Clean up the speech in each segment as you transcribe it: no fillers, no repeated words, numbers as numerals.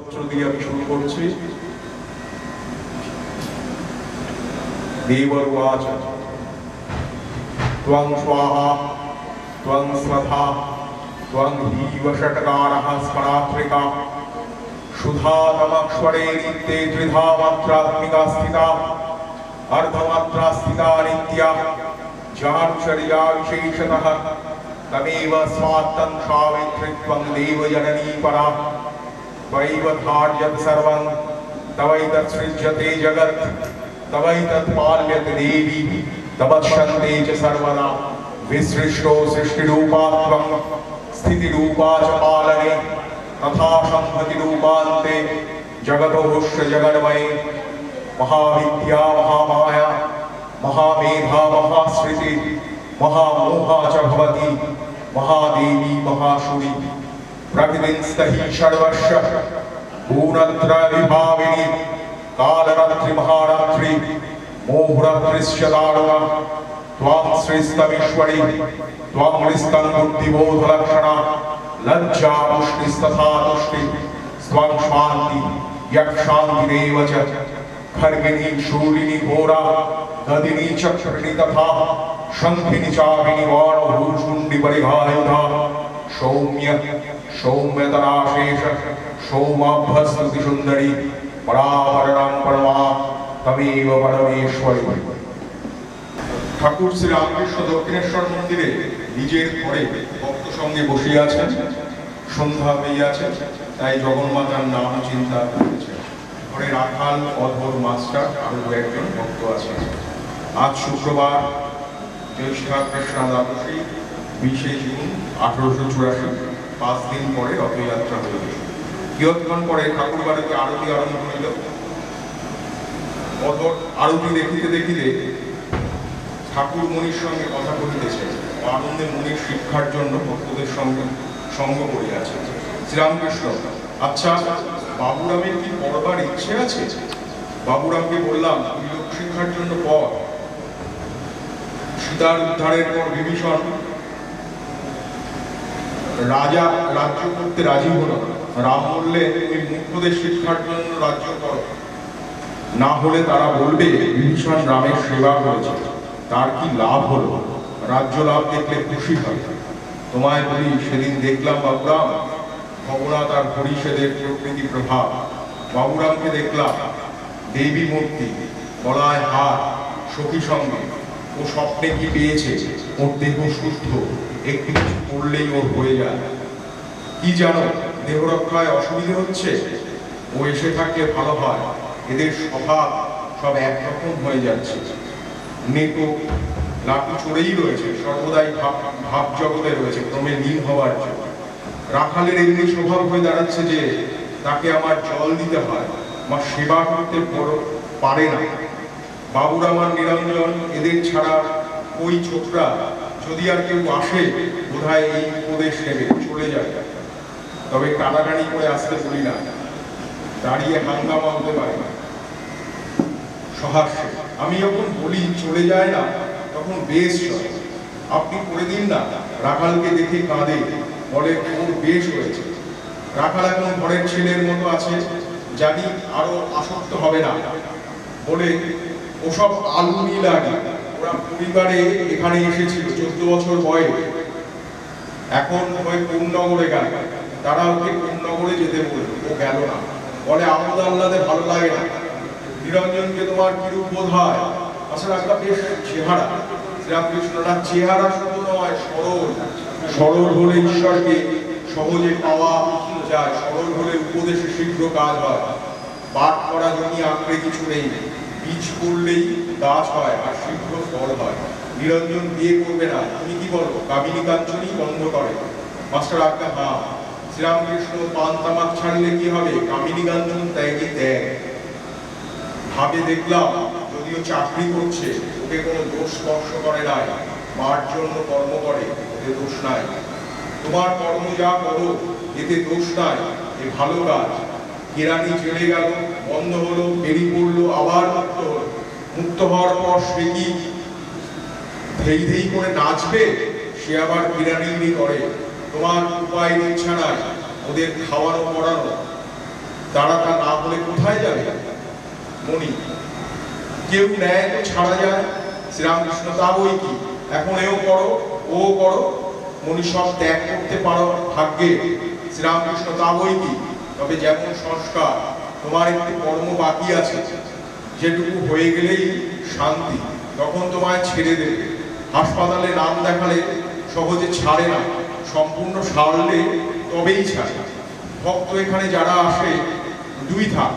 স্তোত্র দিয়ে আমি শুরু করছি। দেবর্বাচ ত্বং স্বাহা ত্বং স্বধা ত্বং হীব ষটকারः স্মরাত্রিকা সুধাতমক্ষরে নিত্যে ত্রিধা মাত্রাত্মিকা স্থিতা अर्धमात्रा स्थिता नित्या जानुचर्या विशेषतः तमेव स्वात्तं सावित्रीत्वं देवजननी परा त्वयैव धार्यत् सर्वं तवैतत्सृज्यते जगत् तवैतत्पाल्यते देवी तपश्यन्ते च सर्वदा विसृष्टो सृष्टिरूपा त्वं स्थितिरूपा च पालने तथा संहतिरूपान्ते जगतोऽस्य जगन्मये महाविद्या महामाया महामेधा महाश्रुति महामोहा च भवति महादेवी महाशुरि प्रकृतिस्तहि सर्वस्य पूर्णत्रयविभाविनी कालरात्रि महारात्रि मोहरात्रिश्च दारुणा त्वां श्रीस्तमीश्वरी त्वां हृस्तं बुद्धिबोधलक्षणा लज्जा पुष्टिस्तथा तुष्टि त्वां शान्ति यक्षान्तिरेव च खर्गिनी शूलिनी घोरा गदिनी चक्रिणी तथा शंखिनी चापिनी वाणभूषुंडी परिघायुधा सौम्य सौम्यतराशेष सौमाभ्यस्तुति सुंदरी परावरणं परमा तमेव परमेश्वरी। ঠাকুর শ্রী রামকৃষ্ণ দক্ষিণেশ্বর মন্দিরে নিজের ঘরে ভক্ত সঙ্গে বসে আছেন, সন্ধ্যা হয়ে আছে, তাই জগন্মাতার নাম চিন্তা করেছেন। ঘরে রাখাল, অধর, মাস্টার আরো দু একজন ভক্ত আছেন। আজ শুক্রবার জ্যৈষ্ঠা কৃষ্ণা দ্বাদশী 20শে জুন 1884, 5 দিন পরে রথযাত্রা হয়ে গেল। কিয়ৎক্ষণ পরে ঠাকুর বাড়িতে আরতি আরম্ভ হইল। অধর আরতি দেখিতে দেখিতে ঠাকুর মনির সঙ্গে কথা বলিতেছে, আনন্দে মনির শিক্ষার জন্য ভক্তদের সঙ্গে সঙ্গ করিয়াছে। শ্রীরামকৃষ্ণ, আচ্ছা বাবুরামের কি পড়বার ইচ্ছে আছে? বাবুরামকে বললাম, তুই লোক শিক্ষার জন্য পড়। সীতার উদ্ধারের পর বিভীষণ রাজা রাজ্য করতে রাজি হল। রাম বললেন, তুই মূর্খদের শিক্ষার জন্য রাজ্য কর, না হলে তারা বলবে বিভীষণ রামের সেবা করেছে, তার কি লাভ হলো? রাজ্য লাভ দেখলে খুশি হয়। তোমায় বলি, সেদিন দেখলাম বাবুরাম ভগনাথ আর হরিষেদের প্রকৃতি প্রভাব। বাবুরামকে দেখলাম দেবী মূর্তি, গলায় হার, সখী সঙ্গে। ও স্বপ্নে কি পেয়েছে? ওর দেহ শুদ্ধ, একটু কিছু করলেই ওর হয়ে যায়। কি জানো, দেহ রক্ষায় অসুবিধে হচ্ছে? ও এসে থাকলে ভালো হয়। এদের স্বভাব সব একরকম হয়ে যাচ্ছে। নেটো লাটু চড়েই রয়েছে, সর্বদাই ভাব জগতে রয়েছে, ক্রমে লীন হওয়ার জন্য। রাখালের এমনি স্বভাব হয়ে দাঁড়াচ্ছে যে তাকে আমার জল দিতে হয়, আমার সেবা করতে পারে না। বাবুরাম আর নিরঞ্জন এদের ছাড়া ওই ছোকরা যদি আর কেউ আসে বোধহয় এই উপদেশ নেবে, চলে যায়। তবে টানাটানি করে আসতে বলি না, দাঁড়িয়ে হাঙ্গামা হতে পারে না। সহাস্যে আমি যখন বলি চলে যায় না, তখন বেশ চলে। আপনি করে দিন না। রাখালকে দেখে কাঁদে, বলে ওর বেশ হয়েছে। রাখাল এখন ঘরের ছেলের মতো আছে, জানি আরো আসক্ত হবে না বলে ওসব আলুনি লাগে। ওরা পরিবারে এখানে এসেছিল 14 বছর বয়স, এখন ওই কোন্নগরে গেল। তারা ওকে কোন্নগরে যেতে বলল, ও গেল না, বলে আমোদ আহ্লাদে ভালো লাগে না। নিরঞ্জনকে তোমার কিরূপ বোধ হয়? আসলে একটা বেশ চেহারা। শ্রীরামকৃষ্ণরা চেহারা শুধু নয়, সরল। সরল হলে ঈশ্বরকে সহজে পাওয়া যায়, সরল হলে উপদেশে শীঘ্র কাজ হয়। পাঠ করা জমি আঁকড়ে কিছু নেই, বীজ করলেই গাছ হয় আর শীঘ্র ফল হয়। নিরঞ্জন বিয়ে করবে না, তুমি কি বলো? কামিনী কাঞ্চনী বন্ধ করে। মাস্টার আজ্ঞা হ্যাঁ। শ্রীরামকৃষ্ণ, পান তামাক ছাড়লে কি হবে? কামিনী কাঞ্চন ত্যাগই ত্যাগ। ভাবে দেখলাম, যদিও চাকরি করছে, ওকে কোনো দোষ স্পর্শ করে নাই। মার জন্য কর্ম করে, এতে দোষ নাই। তোমার কর্ম যা করো, এতে দোষ নাই, এ ভালো কাজ। কেরানি চলে গেল, বন্ধ হলো, বেরিয়ে পড়লো, আবার মুক্ত হলো। মুক্ত হওয়ার পর সে কি ধেই ধেই করে নাচবে? সে আবার কেরানিগিরি করে। তোমার উপায় ইচ্ছা নাই, ওদের খাওয়ানো পড়ানো। তা মণি, কেউ নেয় তো ছাড়া যায়। শ্রীরামকৃষ্ণ তা বই কি, এখন এও করো ও করো, মণি সব ত্যাগ করতে পারো ভাগ্যে। শ্রীরামকৃষ্ণ তা বই কি, তবে যেমন সংস্কার, তোমার একটি কর্ম বাকি আছে, যেটুকু হয়ে গেলেই শান্তি, তখন তোমায় ছেড়ে দেবে। হাসপাতালে নাম দেখালে সহজে ছাড়ে না, সম্পূর্ণ সারলে তবেই ছাড়ে। ভক্ত এখানে যারা আসে দুই থাক,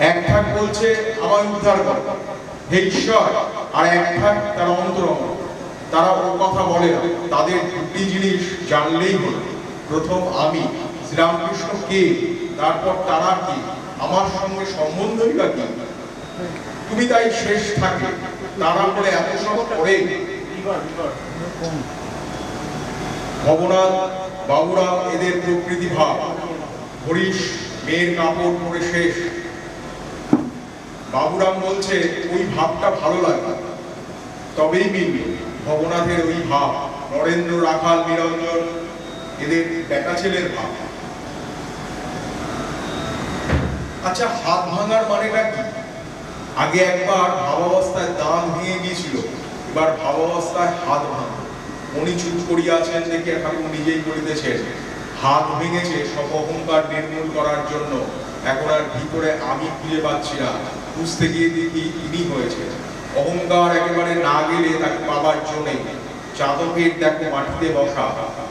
এক থাক বলছে আমায় উদ্ধার কর হে ঈশ্বর, আর এক থাক তারা অন্তরঙ্গ, তারা ও কথা বলে না। তাদের দুটি জিনিস জানলেই হলো, প্রথম আমি, শ্রীরামকৃষ্ণ কে, তারপর তারা কে, আমার সঙ্গে সম্বন্ধই বা কি। তুমি তাই শেষ থাকে, তারা বলে এত সব করে। ভবনাথ বাবুরা এদের প্রকৃতি ভাব। হরিশ মেয়ের কাপড় পরে শেষ। বাবুরাম বলছে ওই ভাবটা ভালো লাগে, তবেই মিলবে ভবনাথের ওই ভাব। নরেন্দ্র, রাখাল, নিরঞ্জন এদের বেটা ছেলের ভাব। আচ্ছা, হাত ভাঙার মানেটা কি? আগে একবার ভাবাবস্থায় দাঁত ভেঙে গিয়েছিল, এবার ভাবাবস্থায় হাত ভাঙা। উনি চুপ করিয়া আছেন দেখে ঠাকুর নিজেই বলিতেছেন, হাত ভেঙেছে সব অহংকার নির্মূল করার জন্য। এখন আর ভিতরে আমি খুঁজে পাচ্ছি না, বুঝতে গিয়ে দেখি তিনি হয়েছে। অহংকার একেবারে না গেলে তাকে পাবার জন্যে চাদকের দেখো মাটিতে বসা,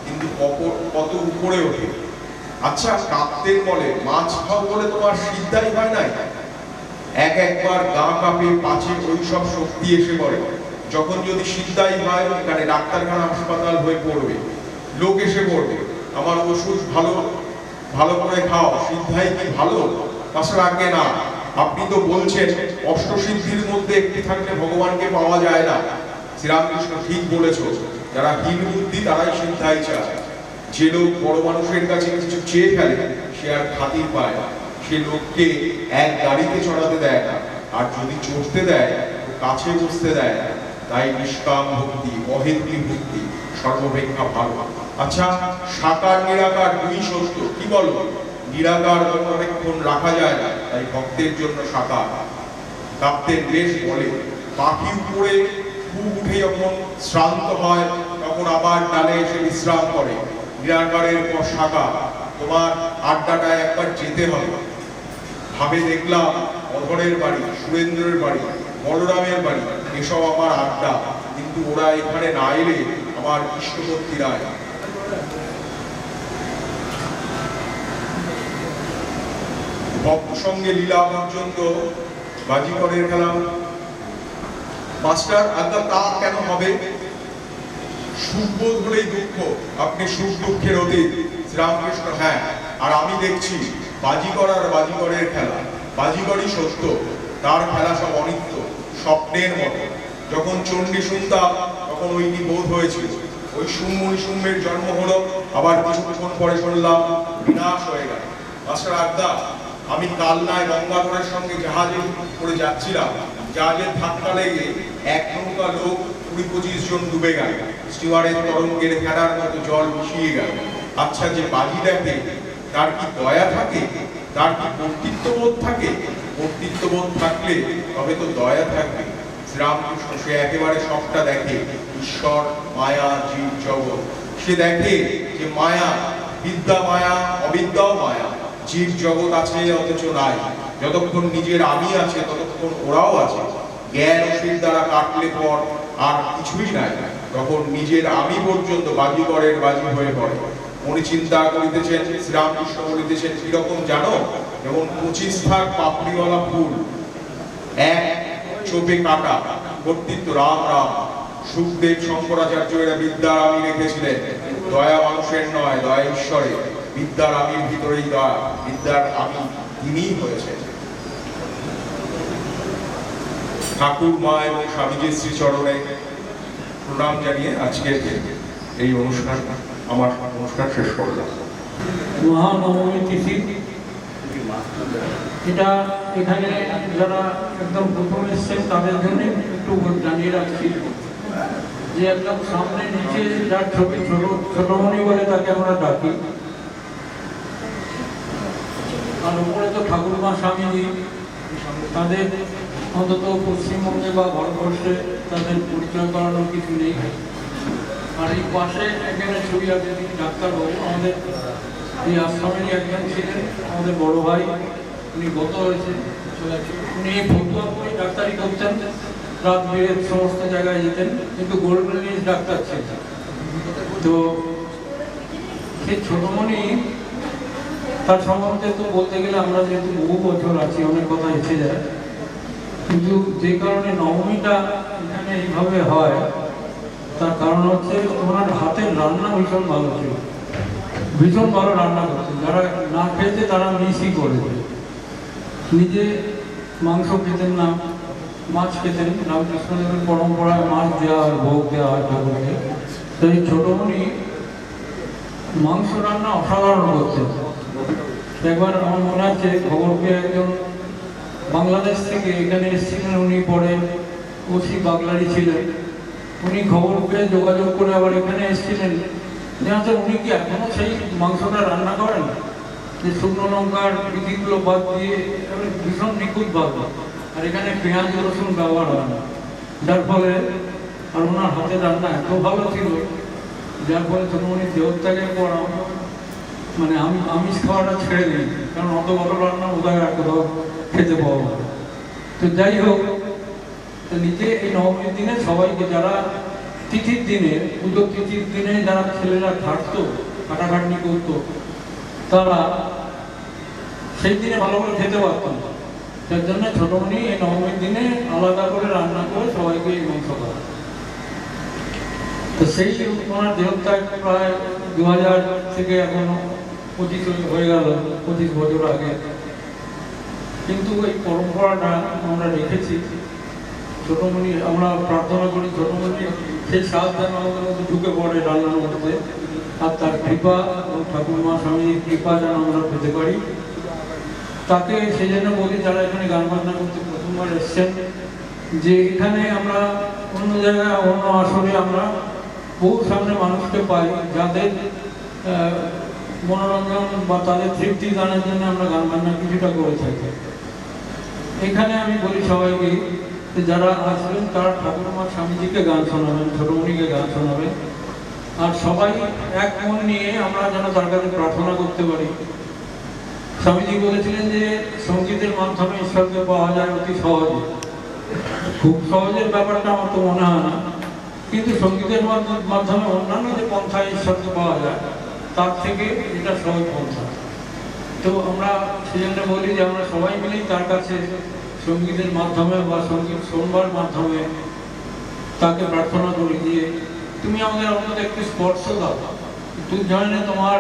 কিন্তু কত উপরে ওঠে। আচ্ছা, কাপ্তের বলে মাছ খাও বলে তোমার সিদ্ধাই হয় নাই? একবার গা কাঁপে, পাছে ওই সব শক্তি এসে পড়ে। যখন যদি সিদ্ধাই হয়, এখানে ডাক্তারখানা হাসপাতাল হয়ে পড়বে, লোক এসে পড়বে, আমার ওষুধ ভালো ভালো করে খাও, সিদ্ধাই কি ভালো? তাছাড়া আগে না, আপনি তো বলছেন অষ্টসিদ্ধির মধ্যে একটি থাকলে ভগবানকে পাওয়া যায় না। শ্রীরামকৃষ্ণ ঠিক বলেছ, যারা হীন বুদ্ধি তারাই সিদ্ধাই চায়। যে লোক বড় মানুষের কাছে কিছু চেয়ে ফেলে, সে আর খাতির পায় না, সে লোককে এক গাড়িতে চড়াতে দেয় না, আর যদি চড়তে দেয় তো কাছে বসতে দেয় না। তাই নিষ্কাম ভক্তি, অহেতুকী ভক্তি সর্বাপেক্ষা ভালো। আচ্ছা, সাকার নিরাকার দুই সত্য, কি বলো? নিরাকার অনেকক্ষণ রাখা যায় না, তাই ভক্তের জন্য সাকার। কাপ্তেন বেশ বলে, পাখি উপরে খুব উঠে যখন শ্রান্ত হয়, তখন আবার ডালে এসে বিশ্রাম করে। নিরাকারের পর সাকার। তোমার আড্ডাটায় একবার যেতে হবে। ভাবে দেখলাম অধরের বাড়ি, সুরেন্দ্রের বাড়ি, বলরামের বাড়ি, এসব আমার আড্ডা, কিন্তু ওরা এখানে না এলে আমার ইষ্টপত্তি রায়। ভক্ত সঙ্গে লীলা পর্যন্ত বাজিকরের খেলা। মাস্টার, আজ্ঞা তা কেন হবে? সুখবোধ হলেই দুঃখ, আপনি সুখ দুঃখের অতীত। শ্রীরামকৃষ্ণ, হ্যাঁ, আর আমি দেখছি বাজিকর আর বাজিকরের খেলা। বাজিকরই সত্য, তার খেলা সব অনিত্য, স্বপ্নের মতো। যখন চণ্ডী শুনতাম তখন ওইটি বোধ হয়েছিল। ওই শুম্মনি শুম্মের জন্ম হলো, আবার কিছুক্ষণ পরে শুনলাম বিনাশ হয়ে গেল। মাস্টার আজ্ঞা, আমি কালনায় গঙ্গাধরের সঙ্গে জাহাজে করে যাচ্ছিলাম, জাহাজের ধাক্কা লেগে এক নৌকা লোক 20-25 জন ডুবে গেল। স্টিমারের তরঙ্গের ফেরার মতো জল মিশিয়ে গেল। আচ্ছা, যে বাজি দেখে তার কি দয়া থাকে? তার কি কর্তৃত্ববোধ থাকে? কর্তৃত্ববোধ থাকলে তবে তো দয়া থাকবে। শ্রীরামকৃষ্ণ সে একেবারে সবটা দেখে, ঈশ্বর, মায়া, জীব জগৎ। সে দেখে যে মায়া, বিদ্যা মায়া, অবিদ্যাও মায়া। জীব জগৎ আছে অথচ নাই। যতক্ষণ নিজের আমি আছে ততক্ষণ ওরাও আছে। জ্ঞান অসির দ্বারা কাটলে পর আর কিছুই নাই, তখন নিজের আমি পর্যন্ত বাজিকরের বাজি হয়ে পড়ে। উনি চিন্তা করিতেছেন, শ্রীরামকৃষ্ণ বলিতেছেন কিরকম জানো? যেমন 25 ভাগ পাপড়িওয়ালা ফুল, এক চোপে কাটা, কর্তৃত্ব রাম রাম। সুখদেব, শঙ্করাচার্য এরা বিদ্যার আমি রেখেছিলেন। দয়া মানুষের নয়, দয়া ঈশ্বরের। বিদ্যার আমির ভিতরেই দয়া, বিদ্যার আমি তিনিই হয়েছেন। ঠাকুর মা এবং স্বামীজির শ্রীচরণে প্রণাম জানিয়ে আজকে এই অনুষ্ঠান, আমার অনুষ্ঠান শেষ করলাম। মহানবমী তিথি, এটা এখানে যারা একদম প্রথম এসছেন তাদের জন্য একটু জানিয়ে রাখছি যে একদম সামনে নিচে যার ছবি, ছোটমণি বলে তাকে আমরা ডাকি, আর উপরে তো ঠাকুরমা স্বামীজি তাদের অন্তত পশ্চিমবঙ্গে বা ভারতবর্ষে তাদের পরিচয় করানোর কিছু নেই। আর এই পাশে এখানে ছবি আছে, ডাক্তারবাবু আমাদের এই আশ্রমেরই একজন ছিলেন, আমাদের বড় ভাই, উনি গত হয়েছে। উনি ভর্তুয়াপুরে ডাক্তারি করতেন, রাত বিরেত সমস্ত জায়গায় যেতেন, কিন্তু গোল্ডেন এজ ডাক্তার ছিলেন। তো সেই ছোটমণি, তার সম্বন্ধে তো বলতে গেলে আমরা যেহেতু বহু বছর আছি, অনেক কথা এসে যায়, কিন্তু যে কারণে নবমীটা এখানে এইভাবে হয় তার কারণ হচ্ছে ওনার হাতের রান্না ভীষণ ভালো ছিল, ভীষণ ভালো রান্না করতেন। যারা না খেয়েছে তারা মিসই করেছে। নিজে মাংস খেতেন না, মাছ খেতেন। রামকৃষ্ণদেবের পরম্পরায় মাছ দেওয়া হয়, ভোগ দেওয়া হয় ঠাকুরকে। তো এই ছোটমণি মাংস রান্না অসাধারণ করতেন। একবার আমার মনে আছে, খবর পেয়ে একজন বাংলাদেশ থেকে এখানে এসেছিলেন, উনি পরে ওসি বাগলারি ছিলেন। উনি খবর পেয়ে যোগাযোগ করে আবার এখানে এসেছিলেন, যে আচ্ছা উনি কি এখনো সেই মাংসটা রান্না করেন, যে শুকনো লঙ্কার বিধিগুলো বাদ দিয়ে ভীষণ নিখুঁতভাবে, আর এখানে পেঁয়াজ রসুন ব্যবহার হয় না, যার ফলে আর ওনার হাতে রান্না এত ভালো ছিল, যার ফলে ছোটমণি দেহত্যাগের পর মানে আমি আমিষ খাওয়াটা ছেড়ে দিই, কারণ অত ভালো রান্না বোধহয় আর কোথাও খেতে পাবো না। তো যাই হোক, তো নিজে এই নবমীর দিনে সবাইকে, যারা তিথির দিনে, পুজো তিথির দিনে যারা ছেলেরা খাটতো, খাটাখাটনি করতো, তারা সেই দিনে ভালো করে খেতে পারতো না। তার জন্য ছোটমণি এই নবমীর দিনে আলাদা করে রান্না করে সবাইকে এই মাংস খাওয়া। তো সেই ওনার দেহত্যাগ প্রায় 2000 থেকে এখন 25 হয়ে গেল, 25 বছর আগে। কিন্তু এই পরম্পরাটা আমরা রেখেছি। ছোটমণি, আমরা প্রার্থনা করি ছোটমণি সেই সাত যেন আমাদের মধ্যে ঢুকে পড়ে রান্নার মধ্যে, আর তার কৃপা এবং ঠাকুরমা স্বামীর কৃপা যেন আমরা পেতে পারি। তাকে সেই জন্য বলি, যারা এখানে গান বাজনা করতে প্রথমবার এসছেন, যে এখানে আমরা অন্য জায়গায়, অন্য আসরে আমরা বহু সামনে মানুষকে পাই, যাদের মনোরঞ্জন বা তাদের তৃপ্তি দানের জন্য আমরা গান বাজনা কিছুটা করে থাকি। এখানে আমি বলি সবাইকে, যারা আসবেন তারা ঠাকুরমা স্বামীজিকে গান শোনাবেন, ছোটমণিকে গান শোনাবেন, আর সবাই এক মন নিয়ে আমরা যেন তার কাছে প্রার্থনা করতে পারি। স্বামীজি বলেছিলেন যে সঙ্গীতের মাধ্যমে ঈশ্বরকে পাওয়া যায় অতি সহজে। খুব সহজের ব্যাপারটা আমার তো মনে হয় না, কিন্তু সঙ্গীতের মাধ্যমে অন্যান্য যে পন্থায় ঈশ্বরকে পাওয়া যায়, তার থেকে এটা সহজ পন্থা। তো আমরা সেজন্য বলি যে আমরা সবাই মিলেই তার কাছে সঙ্গীতের মাধ্যমে বা সঙ্গীত শোনবার মাধ্যমে তাকে প্রার্থনা করি যে তুমি আমাদের অন্তত একটু স্পর্শ দাও। তুই জানে তোমার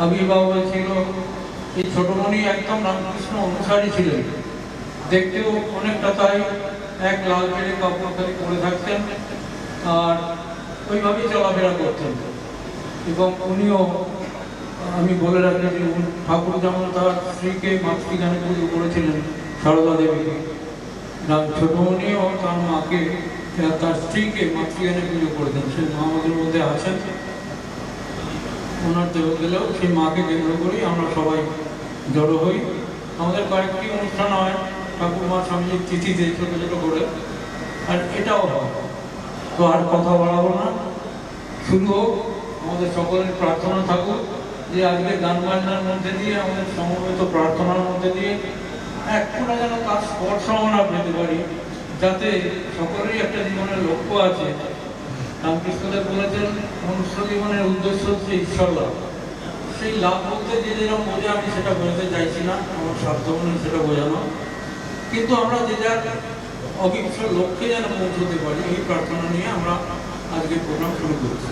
আবির্ভাব হয়েছিল, এই ছোটমণি একদম রামকৃষ্ণ অনুসারী ছিলেন, দেখতেও অনেকটা তাই, এক লাল পেড়ে কাপড় খালি পরে থাকতেন আর ওইভাবেই চলাফেরা করতেন। এবং উনিও, আমি বলে রাখি যে ঠাকুর যেমন তার স্ত্রীকে মাতৃগানে পুজো করেছিলেন, সারদা দেবীকে, ছোটমণিও তার মাকে, তার স্ত্রীকে মাতৃগানে পুজো করেছেন। সেই মা আমাদের মধ্যে আছেন, ওনার দেহ গেলেও সেই মাকে কেন্দ্র করেই আমরা সবাই জড়ো হই। আমাদের কয়েকটি অনুষ্ঠান হয় ঠাকুরমা স্বামীজির তিথিতে, ছোটো ছোটো করে, আর এটাও হয়। তো আর কথা বাড়াবো না, শুরু হোক। আমাদের সকলের প্রার্থনা থাকুক যে আজকে গান বাজনার মধ্যে দিয়ে, আমাদের সমবেত প্রার্থনার মধ্যে দিয়ে একটা যেন তার স্পর্শ আমরা পেতে পারি, যাতে সকলেরই একটা জীবনের লক্ষ্য আছে। রামকৃষ্ণদেব বলেছেন মনুষ্য জীবনের উদ্দেশ্য হচ্ছে ঈশ্বর লাভ। সেই লাভ বলতে যে যেরকম বোঝে, আমি সেটা বোঝাতে চাইছি না, আমার স্বার্থ নেই সেটা বোঝানো, কিন্তু আমরা যে যার অবিশ্ব লক্ষ্যে যেন পৌঁছতে পারি, এই প্রার্থনা নিয়ে আমরা আজকে প্রোগ্রাম শুরু করছি।